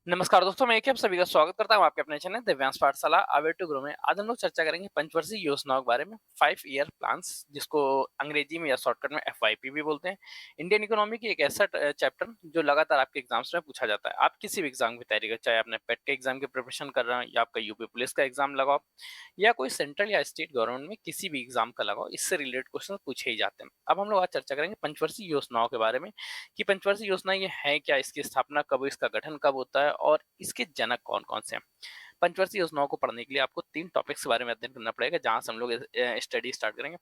नमस्कार दोस्तों, मैं एक आप सभी का स्वागत करता हूँ आपके अपने चैनल दिव्यांश पाठशाला अवे टू ग्रो में। आज हम लोग चर्चा करेंगे पंचवर्षीय योजनाओं के बारे में, 5 ईयर प्लान्स, जिसको अंग्रेजी में या शॉर्टकट में एफवाईपी भी बोलते हैं। इंडियन इकोनॉमी की एक ऐसा चैप्टर जो लगातार आपके एग्जाम्स में पूछा जाता है। आप किसी भी एग्जाम की तैयारी करें, चाहे आपने पेट के एग्जाम की प्रिपरेशन कर रहे हो या आपका यूपी पुलिस का एग्जाम लगाओ या कोई सेंट्रल या स्टेट गवर्नमेंट में किसी भी एग्जाम का लगाओ, इससे रिलेटेड क्वेश्चन पूछे ही जाते हैं। अब हम लोग आज चर्चा करेंगे पंचवर्षीय योजनाओं के बारे में कि पंचवर्षीय योजना ये है क्या, इसकी स्थापना कब, इसका गठन कब होता है और इसके जनक कौन कौन से हैं। पंचवर्षीय योजनाओं को पढ़ने के लिए आपको 3 टॉपिक्स के बारे में अध्ययन करना पड़ेगा, जहां से हम लोग स्टडी स्टार्ट करेंगे।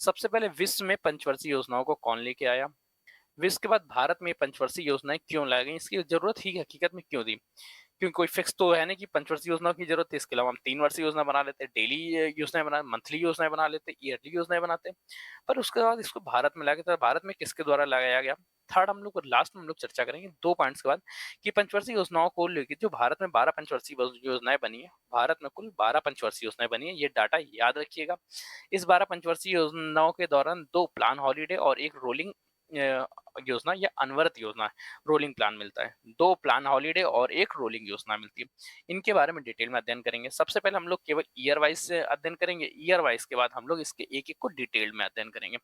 सबसे पहले विश्व में पंचवर्षीय योजनाओं को कौन लेके आया। विश्व के बाद भारत में पंचवर्षीय योजनाएं क्यों लाई गई, इसकी जरूरत ही हकीकत में क्यों दी। क्योंकि कोई फिक्स तो है नहीं कि पंचवर्षीय योजनाओं की जरूरत है, इसके अलावा हम 3 वर्षीय योजना बना लेते हैं, डेली योजनाएं बना, मंथली योजनाएं बना लेते हैं, ईयरली योजनाएं बनाते हैं। पर उसके बाद इसको भारत में लाया गया, तो भारत में किसके द्वारा लगाया गया। थर्ड हम लोग लास्ट में हम लोग चर्चा करेंगे 2 पॉइंट्स के बाद कि पंचवर्षीय योजनाओं को लेकर जो भारत में 12 पंचवर्षीय योजनाएं बनी है, भारत में कुल 12 पंचवर्षीय योजनाएं बनी है, ये डाटा याद रखिएगा। इस 12 पंचवर्षीय योजनाओं के दौरान 2 प्लान हॉलीडे और एक रोलिंग योजना या अनवरत योजना रोलिंग प्लान मिलता है। 2 प्लान हॉलीडे और एक रोलिंग योजना मिलती है। इनके बारे में डिटेल में अध्ययन करेंगे। सबसे पहले हम लोग केवल ईयर वाइज अध्ययन करेंगे, ईयर वाइज के बाद हम लोग इसके एक एक को डिटेल में अध्ययन करेंगे।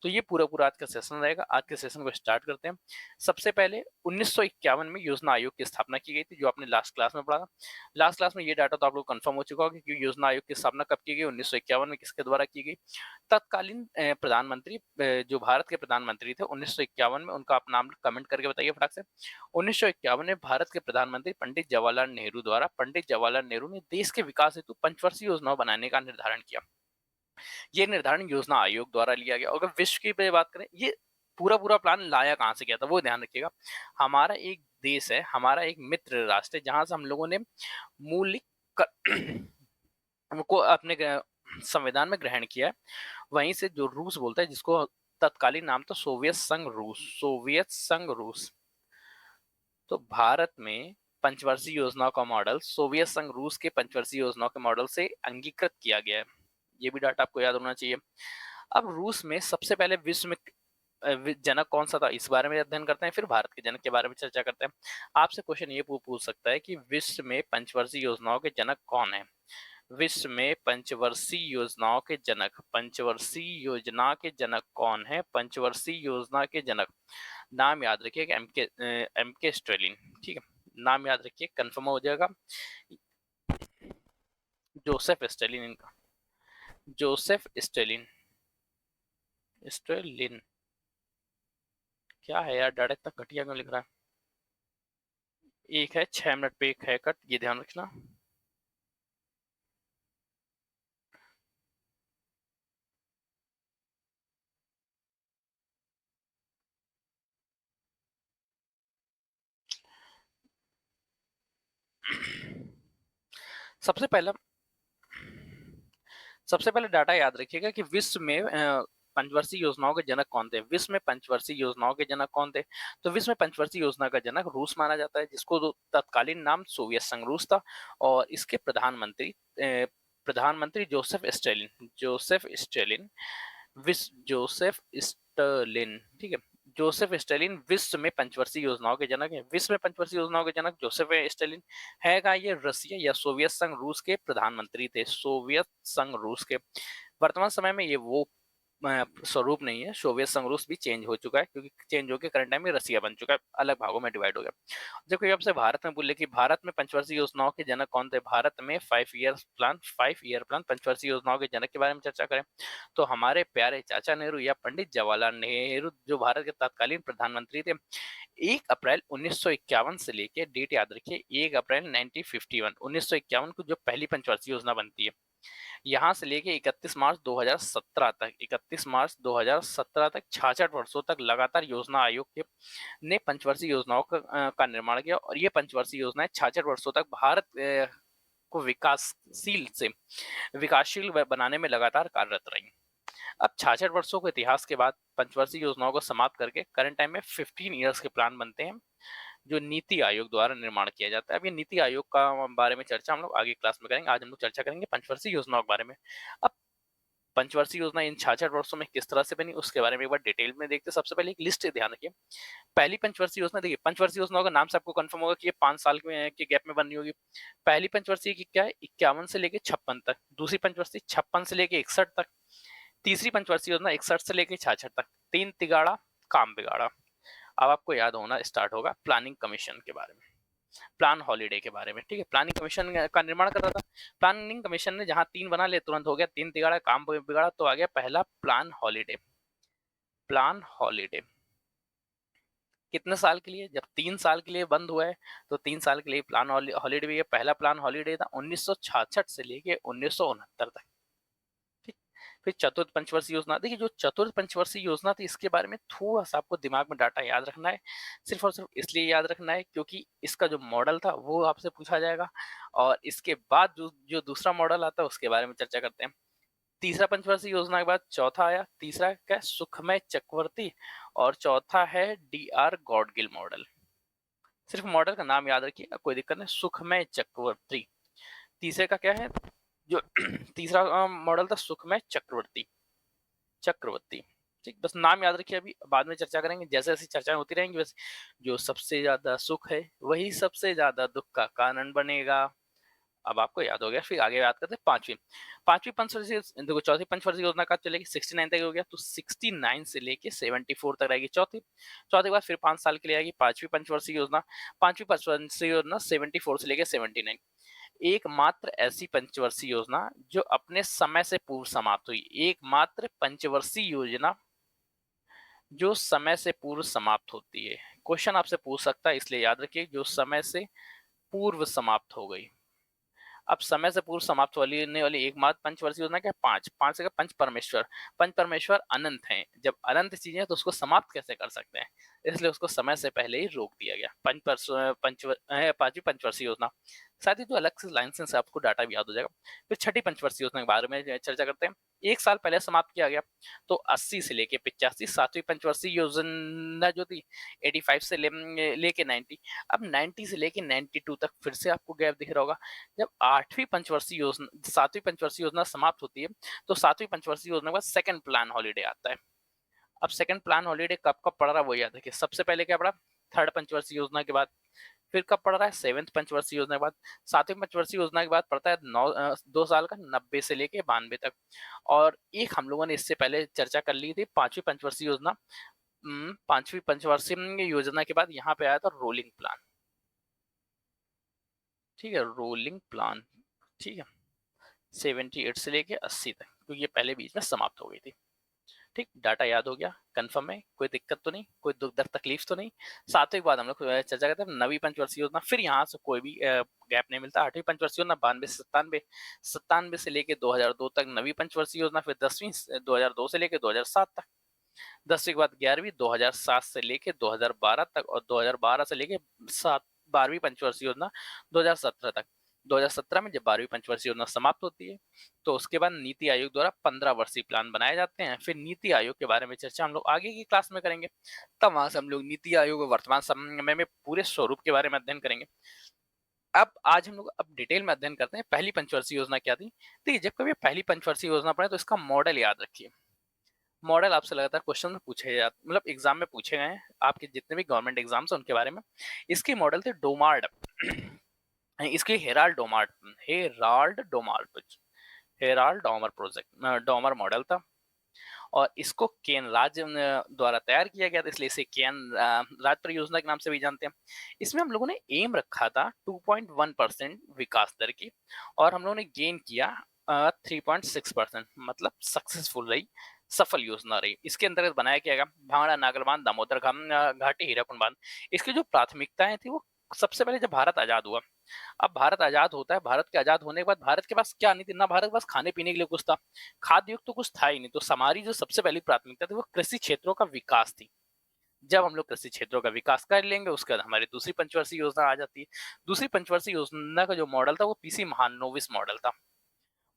तो ये पूरा पूरा आज का सेशन रहेगा। आज के सेशन को स्टार्ट करते हैं। सबसे पहले 1951 में योजना आयोग की स्थापना की गई थी, जो आपने लास्ट क्लास में पढ़ा था। लास्ट क्लास में ये डाटा तो आप लोग कंफर्म हो चुका होगा कि योजना आयोग की स्थापना कब की गई, 1951 में किसके द्वारा की गई। तत्कालीन प्रधानमंत्री, जो भारत के प्रधानमंत्री थे 1951 में, उनका आप नाम कमेंट करके बताइए फटाक से। 1951 में भारत के प्रधानमंत्री पंडित जवाहरलाल नेहरू द्वारा पंडित जवाहरलाल नेहरू ने देश के विकास हेतु पंचवर्षीय योजनाओं बनाने का निर्धारण किया। ये निर्धारण योजना आयोग द्वारा लिया गया। अगर विश्व की बात करें, ये पूरा पूरा प्लान लाया कहाँ से गया था, वो ध्यान रखिएगा। हमारा एक देश है, हमारा एक मित्र राष्ट्र है, जहां से हम लोगों ने मौलिक को अपने संविधान में ग्रहण किया है। वहीं से जो रूस बोलता है, जिसको तत्कालीन नाम था सोवियत संघ रूस, सोवियत संघ रूस। तो भारत में पंचवर्षीय योजनाओं का मॉडल सोवियत संघ रूस के पंचवर्षीय योजनाओं के मॉडल से अंगीकृत किया गया है। ये भी डाटा आपको याद होना चाहिए। अब रूस में सबसे पहले विश्व में जनक कौन सा था, इस बारे में अध्ययन करते हैं, फिर भारत के जनक के बारे में चर्चा करते हैं। आपसे क्वेश्चन ये पूछ सकता है कि विश्व में पंचवर्षीय योजनाओं के जनक कौन है। विश्व में पंचवर्षीय योजनाओं के जनक, पंचवर्षीय योजना के जनक कौन है। पंचवर्षीय योजना के जनक नाम याद रखिए, एम के स्ट्रेलिन। ठीक है, नाम याद रखिए, कंफर्म हो जाएगा। जोसेफ स्टेलिन इनका, जोसेफ स्टेलिन, स्टेलिन। क्या है यार, डाटा इतना घटिया क्यों लिख रहा है। एक है 6 मिनट पे एक है कट, ये ध्यान रखना। सबसे पहला सबसे पहले डाटा याद रखिएगा कि विश्व में पंचवर्षीय योजनाओं के जनक कौन थे। विश्व में पंचवर्षीय योजनाओं के जनक कौन थे, तो विश्व में पंचवर्षीय योजना का जनक रूस माना जाता है, जिसको तत्कालीन नाम सोवियत संघ रूस था। और इसके प्रधानमंत्री Joseph Stalin, Joseph Stalin, Joseph Stalin. ठीक है, जोसेफ स्टेलिन विश्व में पंचवर्षीय योजनाओं के जनक हैं। विश्व में पंचवर्षीय योजनाओं के जनक जोसेफ स्टेलिन है का, ये रसिया या सोवियत संघ रूस के प्रधानमंत्री थे, सोवियत संघ रूस के। वर्तमान समय में ये वो स्वरूप नहीं है, सोवियत संघ रूस भी चेंज हो चुका है, क्योंकि चेंज होकर करंट टाइम में रसिया बन चुका है, अलग भागों में डिवाइड हो गया। जब कोई आपसे भारत में बोले कि भारत में पंचवर्षीय योजनाओं के जनक कौन थे, भारत में 5 ईयर प्लान पंचवर्षीय योजनाओं के जनक के बारे में चर्चा करें, तो हमारे प्यारे चाचा नेहरू या पंडित जवाहरलाल नेहरू, जो भारत के तत्कालीन प्रधानमंत्री थे। 1 अप्रैल 1951 से लेके डेट याद रखिए, 1 अप्रैल 1951 को जो पहली पंचवर्षीय योजना बनती है, यहाँ से लेके 31 मार्च 2017 तक, 31 मार्च 2017 तक 66 वर्षों तक लगातार योजना आयोग के ने पंचवर्षीय योजनाओं का निर्माण किया। और ये पंचवर्षीय योजनाएं 66 वर्षों तक भारत को विकासशील बनाने में लगातार कार्यरत रही। अब 66 वर्षों के इतिहास के बाद पंचवर्षीय योजनाओं को समाप्त करके करंट टाइम में 15 ईयर्स के प्लान बनते हैं, जो नीति आयोग द्वारा निर्माण किया जाता है। अब ये नीति आयोग का बारे में चर्चा हम लोग आगे क्लास में करेंगे। आज हम लोग चर्चा करेंगे पंचवर्षीय योजनाओं के बारे में। अब पंचवर्षीय योजना इन 66 वर्षों में किस तरह से बनी उसके बारे में एक बार डिटेल में देखते हैं। सबसे पहले एक लिस्ट ध्यान रखिए। पहली पंचवर्षीय योजना, देखिए पंचवर्षीय योजना का नाम से आपको कंफर्म होगा कि ये 5 साल के गैप में बननी होगी। पहली पंचवर्षीय की क्या है, 51 से लेके 56 तक। दूसरी पंचवर्षीय 56 से लेके 61 तक। तीसरी पंचवर्षीय योजना 61 से लेके 66 तक। 3 तिगाड़ा काम बिगाड़ा। अब आपको याद होना स्टार्ट होगा प्लानिंग कमीशन के बारे में, प्लान हॉलीडे के बारे में। ठीक है, प्लानिंग कमीशन का निर्माण कर रहा था। प्लानिंग कमीशन ने जहां 3 बना ले तुरंत हो गया 3 तिगाड़ा काम बिगाड़ा, तो आ गया पहला प्लान हॉलीडे। प्लान हॉलीडे कितने साल के लिए, जब 3 साल के लिए बंद हुआ है तो 3 साल के लिए प्लान हॉलीडे भी है। पहला प्लान हॉलीडे था 1966 से लेके 1969 तक। ठीक, फिर चतुर्थ पंचवर्षीय योजना, देखिए जो चतुर्थ पंचवर्षीय योजना थी इसके बारे में थोड़ा सा आपको दिमाग में डाटा याद रखना है। सिर्फ और सिर्फ इसलिए याद रखना है क्योंकि इसका जो मॉडल था वो आपसे पूछा जाएगा, और इसके बाद जो जो दूसरा मॉडल आता है उसके बारे में चर्चा करते हैं। तीसरा पंचवर्षीय योजना के बाद चौथा आया, तीसरा क्या, सुखमय चक्रवर्ती, और चौथा है DR गॉडगिल मॉडल। सिर्फ मॉडल का नाम याद रखिए, कोई दिक्कत नहीं, सुखमय चक्रवर्ती। तीसरे का क्या है, जो तीसरा मॉडल था सुखमय चक्रवर्ती। चक्रवर्ती, ठीक, बस नाम याद रखिए, अभी बाद में चर्चा करेंगे, जैसे जैसे चर्चाएं होती रहेंगी वैसे। जो सबसे ज्यादा सुख है वही सबसे ज्यादा दुख का कारण बनेगा। अब आपको याद हो गया। फिर आगे याद करते हैं पांचवी पांचवी पंचवर्षीय, देखो चौथी पंचवर्षीय योजना कब चलेगी, 69 तक हो गया, तो 69 से लेके 74 तक रहेगी चौथी। चौथे के बाद फिर 5 साल के लिए आएगी पांचवी पंचवर्षीय योजना। पांचवी पंचवर्षीय योजना 74 से लेके 79। एकमात्र ऐसी पंचवर्षीय योजना जो अपने समय से पूर्व समाप्त हुई, एकमात्र पंचवर्षीय योजना जो समय से पूर्व समाप्त होती है। क्वेश्चन आपसे पूछ सकता है, इसलिए याद रखिए, जो समय से पूर्व समाप्त हो गई। अब समय से पूर्व समाप्त होने वाली एकमात्र पंचवर्षीय योजना क्या है, पांच से पंच परमेश्वर। पंच परमेश्वर अनंत हैं, जब अनंत चीजें हैं तो उसको समाप्त कैसे कर सकते हैं, इसलिए उसको समय से पहले ही रोक दिया गया। पांचवी पंचवर्षीय योजना, साथ ही जो अलग से लाइन से आपको डाटा भी याद हो जाएगा। फिर छठी पंचवर्षीय योजना के बारे में चर्चा करते हैं। एक साल पहले समाप्त किया गया, तो 80 से लेके 85। सातवीं पंचवर्षीय योजना जो थी 85 से लेके 90। अब 90 से लेके 92 तक फिर से आपको गैप दिख रहा होगा। जब सातवीं पंचवर्षीय योजना समाप्त होती है, तो सातवीं पंचवर्षीय योजना के बाद सेकंड प्लान हॉलीडे आता है। अब सेकंड प्लान हॉलीडे कब कब पड़ रहा है वो याद रखिए। सबसे पहले क्या पड़ा, थर्ड पंचवर्षीय योजना के बाद। फिर कब पड़ रहा है, सेवेंथ पंचवर्षीय योजना के बाद। सातवीं पंचवर्षीय योजना के बाद पड़ता है 2 साल का, 90 से लेके 92 तक। और एक हम लोगों ने इससे पहले चर्चा कर ली थी, पांचवी पंचवर्षीय योजना। पांचवी पंचवर्षीय योजना के बाद यहाँ पे आया था रोलिंग प्लान। ठीक है, रोलिंग प्लान, ठीक है, 78 से लेके 80 तक, क्योंकि ये पहले बीच में समाप्त हो गई थी। ठीक, डाटा याद हो गया, कंफर्म है, कोई दिक्कत तो नहीं, कोई दुख दर्द तकलीफ तो नहीं। सातवें के बाद हम लोग चर्चा करते हैं नवी पंचवर्षीय योजना। फिर यहाँ से कोई भी गैप नहीं मिलता। आठवीं पंचवर्षीय योजना 92 से 97, 97 से लेके 2002 तक नवी पंचवर्षीय योजना। फिर 10वीं 2002 से लेके 2007 तक। 10वीं के बाद 11वीं 2007 से लेके 2012 तक, और 2012 से लेके 12वीं पंचवर्षीय योजना 2017 तक। 2017 में जब 12वीं पंचवर्षीय योजना समाप्त होती है, तो उसके बाद नीति आयोग द्वारा 15 वर्षीय प्लान बनाए जाते हैं। फिर नीति आयोग के बारे में चर्चा हम लोग आगे की क्लास में करेंगे, तब वहां से हम लोग नीति आयोग वर्तमान समय में पूरे स्वरूप के बारे में अध्ययन करेंगे। अब आज हम लोग अब डिटेल में अध्ययन करते हैं पहली पंचवर्षीय योजना क्या थी। देखिए, जब कभी पहली पंचवर्षीय योजना पढ़े तो इसका मॉडल याद रखिए। मॉडल आपसे लगातार क्वेश्चन में पूछे जाते, मतलब एग्जाम में पूछे गए हैं, आपके जितने भी गवर्नमेंट एग्जाम्स हैं उनके बारे में। इसके मॉडल थे डोमार्ड, इसके Herald Domar project, Domar model था। और इसको केन राज्य द्वारा तैयार किया गया था, इसलिए इसे केन राज्य परियोजना के नाम से भी जानते हैं। इसमें हम लोगों ने एम रखा था 2.1% विकास दर की, और हम लोगों ने गेन किया 3.6%, मतलब सक्सेसफुल रही, सफल योजना रही। इसके अंतर्गत बनाया क्या गया, भांगड़ा नागल बांध, दामोदर घाटी, हीराकुंड बांध। इसकी जो प्राथमिकताएं थी वो, सबसे पहले जब भारत आजाद हुआ, अब भारत आजाद होता है, भारत के आजाद होने के बाद भारत के पास क्या नहीं थी ना, भारत के पास खाने पीने के लिए कुछ था, खाद्य युक्त तो कुछ था ही नहीं। तो हमारी जो सबसे पहली प्राथमिकता थी वो कृषि क्षेत्रों का विकास थी। जब हम लोग कृषि क्षेत्रों का विकास कर लेंगे, उसके बाद हमारी दूसरी पंचवर्षीय योजना आ जाती है। दूसरी पंचवर्षीय योजना का जो मॉडल था वो पीसी महानोविस मॉडल था।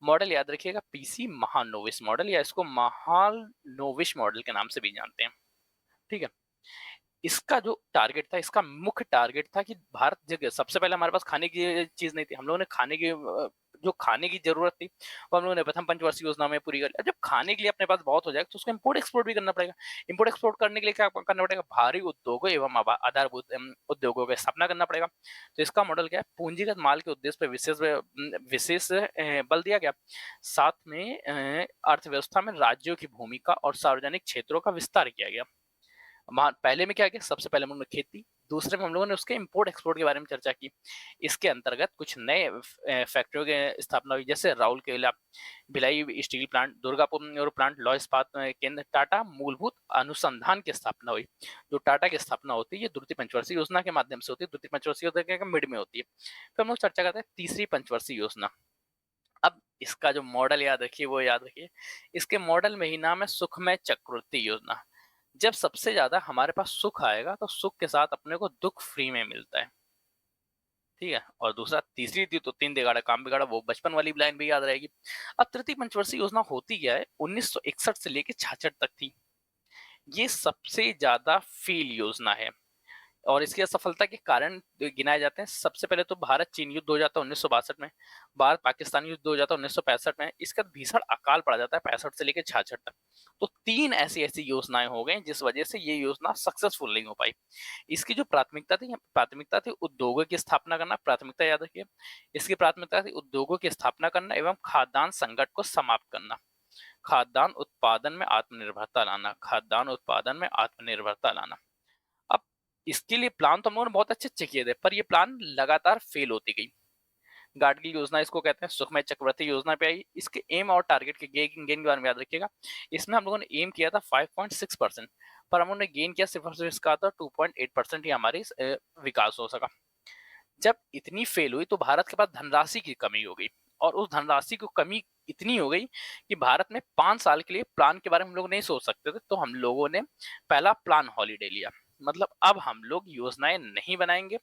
मॉडल याद रखिएगा, पीसी महानोविस मॉडल, या इसको महालनोविस मॉडल के नाम से भी जानते हैं। ठीक है, इसका जो टारगेट था, इसका मुख्य टारगेट था कि भारत जगह सबसे पहले हमारे पास खाने की चीज नहीं थी, हम लोगों ने खाने की जो खाने की जरूरत थी वो हम लोगों ने प्रथम पंचवर्षीय योजना में पूरी कर ली। अब जब खाने के लिए अपने पास बहुत हो जाएगा तो उसको इम्पोर्ट एक्सपोर्ट भी करना पड़ेगा। इम्पोर्ट एक्सपोर्ट करने के लिए क्या करना पड़ेगा? भारी उद्योगों एवं आधारभूत उद्योगों की स्थापना करना पड़ेगा। तो इसका मॉडल क्या है? पूंजीगत माल के उद्देश्य पर विशेष बल दिया गया। साथ में अर्थव्यवस्था में राज्यों की भूमिका और सार्वजनिक क्षेत्रों का विस्तार किया गया। पहले में क्या किया? सबसे पहले हम लोगों ने खेती, दूसरे में हम लोगों ने उसके इंपोर्ट एक्सपोर्ट के बारे में चर्चा की। इसके अंतर्गत कुछ नए फैक्ट्रियों की स्थापना हुई, जैसे Rourkela Bhilai steel plant, Durgapur plant लौह इस्पात केंद्र, टाटा मूलभूत अनुसंधान की स्थापना हुई। जो टाटा की स्थापना होती है ये द्वितीय पंचवर्षीय योजना के माध्यम से होती है। द्वितीय पंचवर्षीय योजना के मिड में होती है। फिर हम लोग चर्चा करते हैं तीसरी पंचवर्षीय योजना। अब इसका जो मॉडल याद रखिए, वो याद रखिए, इसके मॉडल में ही नाम है सुखमय चक्रवृद्धि योजना। जब सबसे ज्यादा हमारे पास सुख आएगा तो सुख के साथ अपने को दुख फ्री में मिलता है। ठीक है। और दूसरा, तीसरी थी तो तीन दिगाड़ा काम बिगाड़ा, वो बचपन वाली लाइन भी याद रहेगी। अब तृतीय पंचवर्षीय योजना होती क्या है? 1961 से लेकर 66 तक थी। ये सबसे ज्यादा फेल योजना है और इसकी असफलता के कारण गिनाए जाते हैं। सबसे पहले तो भारत चीन युद्ध हो जाता है 1962 में, भारत पाकिस्तान युद्ध हो जाता है 1965 में, इसका भीषण अकाल पड़ जाता है 65 से लेकर 66 तक। तो तीन ऐसी ऐसी योजनाएं हो गई जिस वजह से ये योजना सक्सेसफुल नहीं हो पाई। इसकी जो प्राथमिकता थी उद्योगों की स्थापना करना। प्राथमिकता याद रखिए, इसकी प्राथमिकता थी उद्योगों की स्थापना करना एवं खाद्यान्न संकट को समाप्त करना। खाद्यान्न उत्पादन में आत्मनिर्भरता लाना, खाद्यान्न उत्पादन में आत्मनिर्भरता लाना। अब इसके लिए प्लान तो हम लोगों ने बहुत अच्छे अच्छे किए थे, पर ये प्लान लगातार फेल होती गई। गाडगिल योजना इसको कहते हैं, सुखमय चक्रवर्ती योजना पे आई। इसके एम और टारगेट के गेन के बारे में याद रखिएगा। इसमें हम लोगों ने एम किया था 5.6%, पर हम लोगों ने गेन किया सिर्फ और सिर्फ इसका था 2.8% ही हमारी विकास हो सका। जब इतनी फेल हुई तो भारत के पास धनराशि की कमी हो गई, और उस धनराशि की कमी इतनी हो गई कि भारत में 5 साल के लिए प्लान के बारे में हम लोग नहीं सोच सकते थे। तो हम लोगों ने पहला प्लान हॉलीडे लिया, मतलब अब हम लोग योजनाएं नहीं बनाएंगे।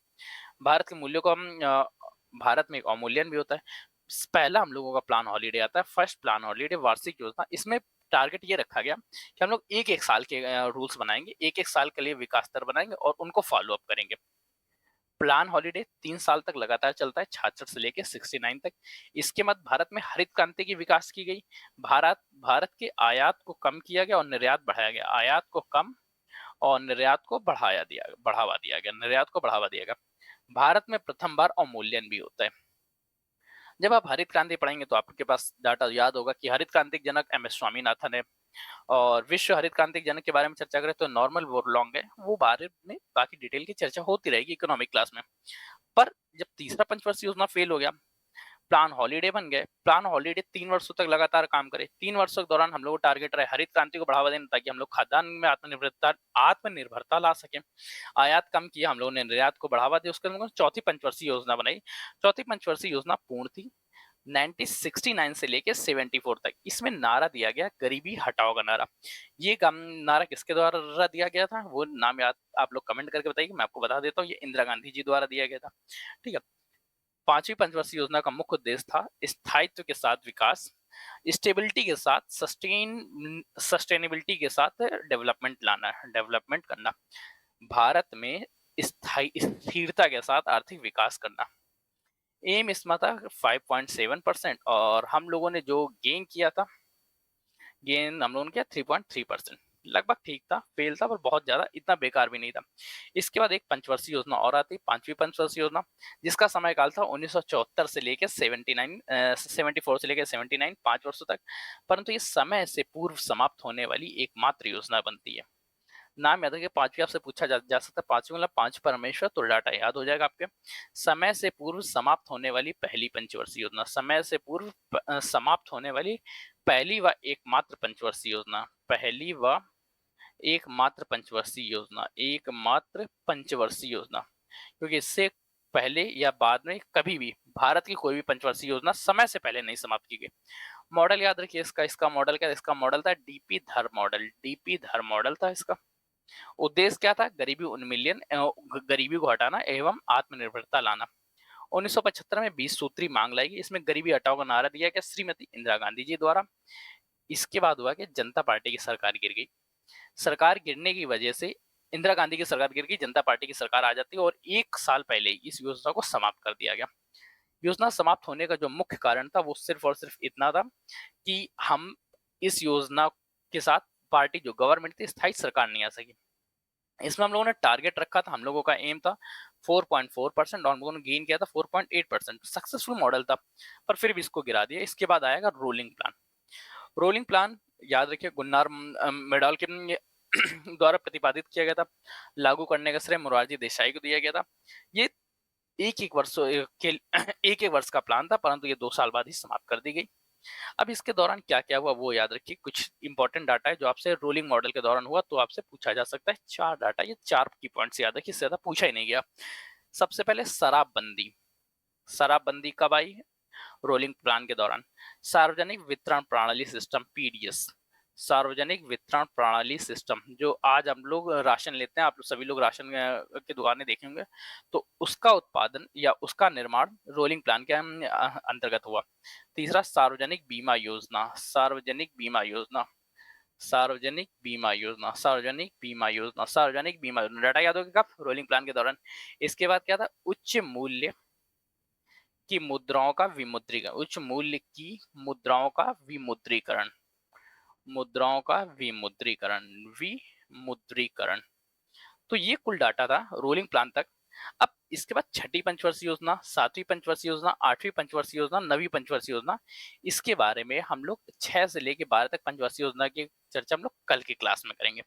भारत के मूल्यों को हम भारत में एक अवमूल्यन भी होता है। पहला हम लोगों का प्लान हॉलीडे आता है, फर्स्ट प्लान हॉलीडे वार्षिक योजना। इसमें टारगेट ये रखा गया कि हम लोग एक एक साल के रूल्स बनाएंगे, एक एक साल के लिए विकास दर बनाएंगे और उनको फॉलो अप करेंगे। प्लान हॉलीडे 3 साल तक लगातार चलता है, 66 से लेके 69 तक। इसके बाद भारत में हरित क्रांति की विकास की गई। भारत के आयात को कम किया गया और निर्यात बढ़ाया गया। आयात को कम और निर्यात को बढ़ावा दिया गया, निर्यात को बढ़ावा दिया गया। भारत में प्रथम बार अवमूल्यन भी होता है। जब आप हरित क्रांति पढ़ेंगे तो आपके पास डाटा याद होगा कि हरित क्रांति के जनक एम एस स्वामीनाथन है। और विश्व हरित क्रांति के जनक के बारे में चर्चा करें तो नॉर्मन बोरलॉन्ग है। वो बारे में बाकी डिटेल की चर्चा होती रहेगी इकोनॉमिक क्लास में। पर जब तीसरा पंचवर्षीय योजना फेल हो गया, प्लान हॉलीडे बन गए। प्लान हॉलीडे 3 वर्षों तक लगातार काम करे। 3 वर्षों के दौरान हम लोग टारगेट रहे हरित क्रांति को बढ़ावा देना, ताकि हम लोग खाद्यान्न में आत्मनिर्भरता ला सके। आयात कम किया, हम लोगों ने निर्यात को बढ़ावा दिया। उसके बाद चौथी पंचवर्षीय योजना बनाई। चौथी पंचवर्षीय योजना पूर्ण थी 1969 से लेके 74 तक। इसमें नारा दिया गया गरीबी हटाओ का नारा। ये नारा किसके द्वारा दिया गया था, वो नाम याद आप लोग कमेंट करके बताइए, मैं आपको बता देता हूँ। ये इंदिरा गांधी जी द्वारा दिया गया था। ठीक है। पांचवी पंचवर्षीय योजना का मुख्य उद्देश्य था स्थायित्व के साथ विकास, स्टेबिलिटी के साथ सस्टेनेबिलिटी के साथ डेवलपमेंट करना, भारत में स्थायी स्थिरता के साथ आर्थिक विकास करना। एम इसमें था 5.7%, और हम लोगों ने जो गेन किया था, गेन हम लोगों ने किया 3.3%। लगभग ठीक था, फेल था पर बहुत ज्यादा इतना बेकार भी नहीं था। इसके बाद एक पंचवर्षीय योजना और आती, पांचवी पंचवर्षीय योजना, जिसका समय काल था 1974 से लेकर 74 से लेकर 79, 5 वर्षों तक। परंतु ये समय से पूर्व समाप्त होने वाली एकमात्र योजना बनती है। नाम याद रखिए, पांचवी आपसे पूछा जा सकता है। पांचवी मतलब पांच परमेश्वर, तो डाटा याद हो जाएगा आपके। समय से पूर्व समाप्त होने वाली पहली पंचवर्षीय योजना, समय से पूर्व समाप्त होने वाली पहली व एकमात्र पंचवर्षीय योजना, पहली व एकमात्र पंचवर्षीय योजना, एकमात्र पंचवर्षीय योजना। क्योंकि इससे पहले या बाद में कभी भी भारत की कोई भी पंचवर्षीय योजना समय से पहले नहीं समाप्त की गई। मॉडल याद रखिए इसका मॉडल क्या, इसका मॉडल था डीपी धर मॉडल। डीपी धर मॉडल था इसका। उद्देश्य क्या था? गरीबी उन्मूलन, गरीबी को हटाना एवं आत्मनिर्भरता लाना। 1975 में 20 सूत्री मांग लाई गई। इसमें गरीबी हटाओ का नारा दिया गया श्रीमती इंदिरा गांधी जी द्वारा। इसके बाद हुआ कि जनता पार्टी की सरकार गिर गई। सरकार गिरने की वजह से इंदिरा गांधी की सरकार गिर गई, जनता पार्टी की सरकार आ जाती है और 1 साल पहले इस योजना को समाप्त कर दिया गया। योजना समाप्त होने का जो मुख्य कारण था वो सिर्फ और सिर्फ इतना था कि हम इस योजना के साथ पार्टी जो गवर्नमेंट थी स्थायी सरकार नहीं आ सकी। इसमें हम लोगों ने टारगेट रखा था, हम लोगों का एम था 4.4% और हम लोगों ने गेन किया था 4.8%। सक्सेसफुल मॉडल था, पर फिर भी इसको गिरा दिया। इसके बाद आएगा रोलिंग प्लान। रोलिंग प्लान याद रखिए गुन्नार मेडाल के द्वारा प्रतिपादित किया गया था। लागू करने का श्रेय मोरारजी देसाई को दिया गया था। ये एक एक वर्ष के एक एक वर्ष का प्लान था, परंतु ये 2 साल बाद ही समाप्त कर दी गई। अब इसके दौरान क्या क्या हुआ वो याद रखिए। कुछ इंपॉर्टेंट डाटा है जो आपसे रोलिंग मॉडल के दौरान हुआ तो आपसे पूछा जा सकता है। 4 डाटा, ये 4 की पॉइंट्स याद रखिए, इससे ज्यादा पूछा ही नहीं गया। सबसे पहले शराबबंदी। शराबबंदी कब आई? रोलिंग प्लान के दौरान। सार्वजनिक वितरण प्रणाली सिस्टम पीडीएस, सार्वजनिक वितरण प्रणाली सिस्टम, जो आज हम लोग राशन लेते हैं, आप लोग सभी लोग राशन की दुकानें देखेंगे, तो उसका उत्पादन या उसका निर्माण रोलिंग प्लान के अंतर्गत हुआ। तीसरा सार्वजनिक बीमा योजना, सार्वजनिक बीमा योजना, सार्वजनिक बीमा योजना, सार्वजनिक बीमा योजना, सार्वजनिक बीमा योजना। डाटा याद होगा कब? रोलिंग प्लान के दौरान। इसके बाद क्या था? उच्च मूल्य की मुद्राओं का विमुद्रीकरण, उच्च मूल्य की मुद्राओं का विमुद्रीकरण, मुद्राओं का विमुद्रीकरण, विमुद्रीकरण। तो ये कुल डाटा था रोलिंग प्लान तक। अब इसके बाद छठी पंचवर्षीय योजना, सातवीं पंचवर्षीय योजना, आठवीं पंचवर्षीय योजना, नवीं पंचवर्षीय योजना, इसके बारे में हम लोग 6 से लेके 12 तक पंचवर्षीय योजना की चर्चा हम लोग कल की क्लास में करेंगे।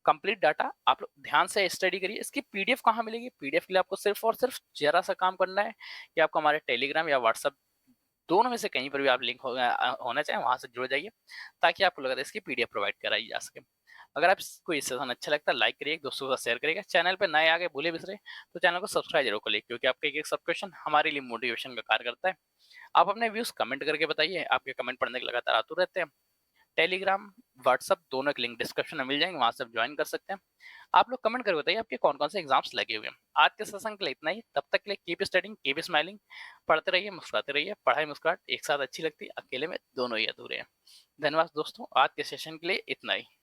कंप्लीट डाटा आप लोग ध्यान से स्टडी करिए। इसकी पीडीएफ कहाँ मिलेगी? पीडीएफ के लिए आपको सिर्फ और सिर्फ जरा सा काम करना है कि आपको हमारे टेलीग्राम या व्हाट्सएप दोनों में से कहीं पर भी आप लिंक होना चाहे वहां से जुड़ जाइए, ताकि आपको लगातार इसकी पीडीएफ प्रोवाइड कराई जा सके। अगर आपको ये सेशन अच्छा लगता है लाइक करिए, दोस्तों के साथ शेयर करिएगा। चैनल पे नए आगे भूले बिसरे तो चैनल को सब्सक्राइब जरूर करिए, क्योंकि आपका एक एक सब्सक्रिप्शन हमारे लिए मोटिवेशन का कार्य करता है। आप अपने व्यूज कमेंट करके बताइए, आपके कमेंट पढ़ने के लगातार आतुर रहते हैं। टेलीग्राम, व्हाट्सएप दोनों के लिंक डिस्क्रिप्शन में मिल जाएंगे, वहां से आप ज्वाइन कर सकते हैं। आप लोग कमेंट करके बताइए आपके कौन कौन से एग्जाम्स लगे हुए हैं। आज के सेशन के लिए इतना ही, तब तक के लिए कीप स्टडिंग, कीप स्माइलिंग। पढ़ते रहिए, मुस्कुराते रहिए। पढ़ाई मुस्कुराहट एक साथ अच्छी लगती है, अकेले में दोनों ही अधूरे हैं। धन्यवाद दोस्तों, आज के सेशन के लिए इतना ही।